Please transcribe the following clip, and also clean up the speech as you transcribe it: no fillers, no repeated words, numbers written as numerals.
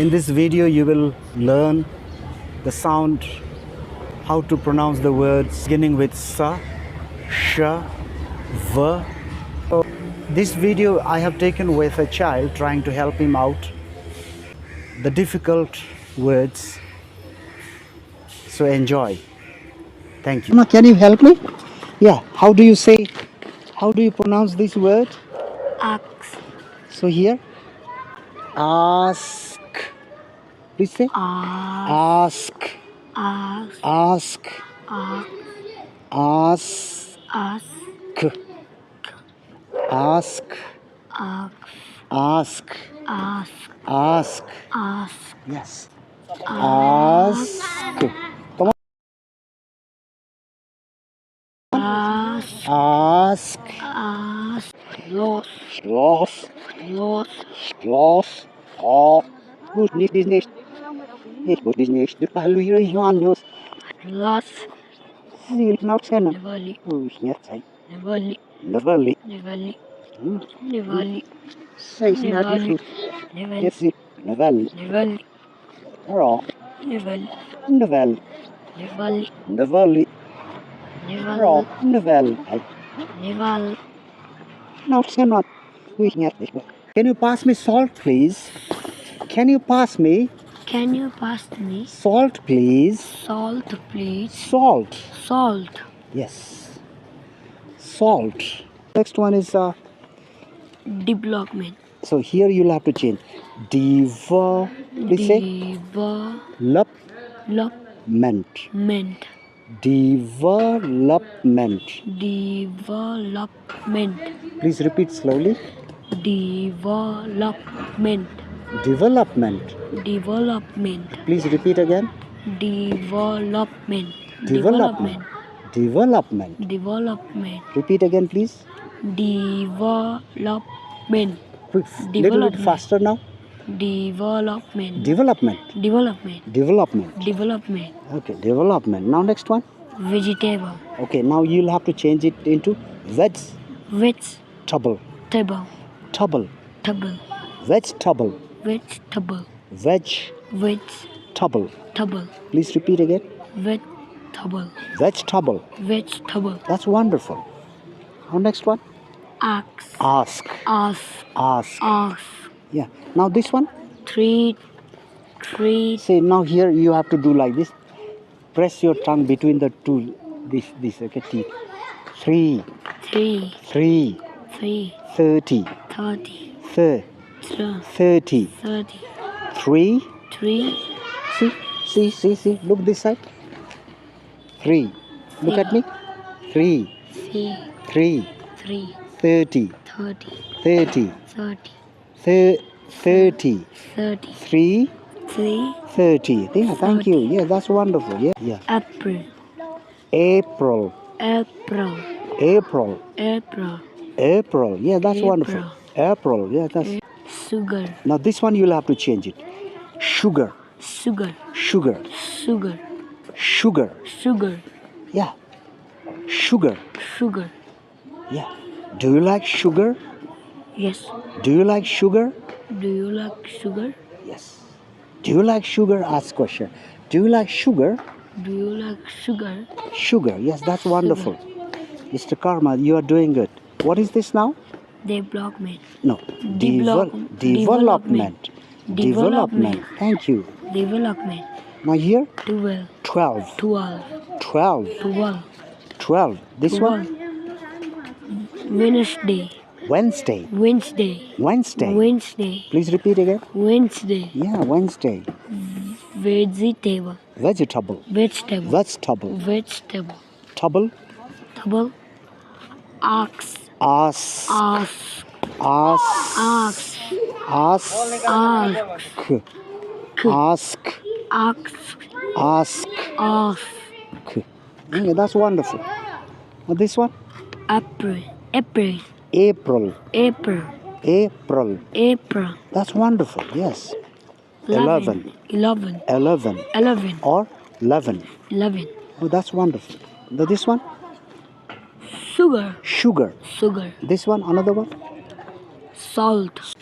In this video, you will learn the sound, how to pronounce the words beginning with sa, sha, va. So this video I have taken with a child, trying to help him out the difficult words. So enjoy. Thank you. Can you help me? Yeah. How do you pronounce this word? Ask. So here, ask. Please say ask. Ask. Ask. Ask. Ask. Ask. Ask. Ask. Ask. Ask. Ask. Yes. Ask. Come on. Ask. Ask. Ask. Los. Schloss. Los. Schloss. Oh. Gut, nicht. Ich gut nicht. Du verlierst Johannes. Los. Sie not kennen. Nevali. Oh, ich nicht sein. Nevali. Nevali. Nevali. Nevali. Say it's not Nevali. different. Nevali. Yes, Nevali. Nevali. Raw. Nevali. Nevali. Nevali. Nevali. Raw. Nevali. Nevali. Nevali. No, cannot. Can you pass me salt, please? Can you pass me Can you pass me salt, please? salt, please? Salt. Salt. Yes. Salt. Next one is Development. so here you'll have to change. Please say development. Development. Development. Development. Please repeat slowly. Development. Development. Development. Please repeat again. Development. Development. Development. Development. Repeat again, please. Development. Quick, little bit faster now. Development. Development. Development. Development. Development. Okay, development. Now next one. Vegetable. Okay, now you'll have to change it into vegetable. Table. Table. Table. Vegetable. Vegetable. Vegetable. Table. Please repeat again. Vegetable. Vegetable. Vegetable. That's wonderful. Now next one. Ask. Ask. Ask. Ask. Ask. Yeah. Now this one. Three. See, now here you have to do like this. Press your tongue between the two. This. Okay. Teeth. 3. 3. 3. 3. 30. 30. 30. 30. 3. 3. See. Look this side. 3. Look at me. 3. 3. 3. 30. 30. 30. 30. 30. 30. 3. 3. 30. Yeah, thank you. Yeah, that's wonderful. Yeah. April. April. April. April. April. April. Yeah, that's April. wonderful. April. Yeah, that's. Sugar. Now this one you'll have to change it. Sugar. Sugar. Sugar. Sugar. Sugar. Sugar. Yeah. Sugar. Sugar. Yeah. Do you like sugar? Yes. Do you like sugar? Do you like sugar? Yes. Do you like sugar? Ask question. Do you like sugar? Do you like sugar? Sugar. Yes, that's wonderful. Mr. Karma, you are doing good. What is this now? Development. No. Development. Development. Thank you. Development. Now here? 12. 12. 12. 12. 12. 12. This 12. one? Wednesday. Wednesday. Wednesday. Wednesday. Wednesday. Please repeat again. Wednesday. Yeah, Wednesday. Vegetable. Vegetable. Vegetable. Vegetable. Vegetable. Table. Table. Ox. Ask. Ask. Ask. Ask. Ask. Ask. Ask. Ask. Ask. Ask. Yeah, that's wonderful. Now this one? April. April. April. April. April. April. That's wonderful. Yes. 11. 11. 11. 11. Or 11. 11. Oh, that's wonderful. Now this one? Sugar. Sugar. Sugar. This one, another one? Salt.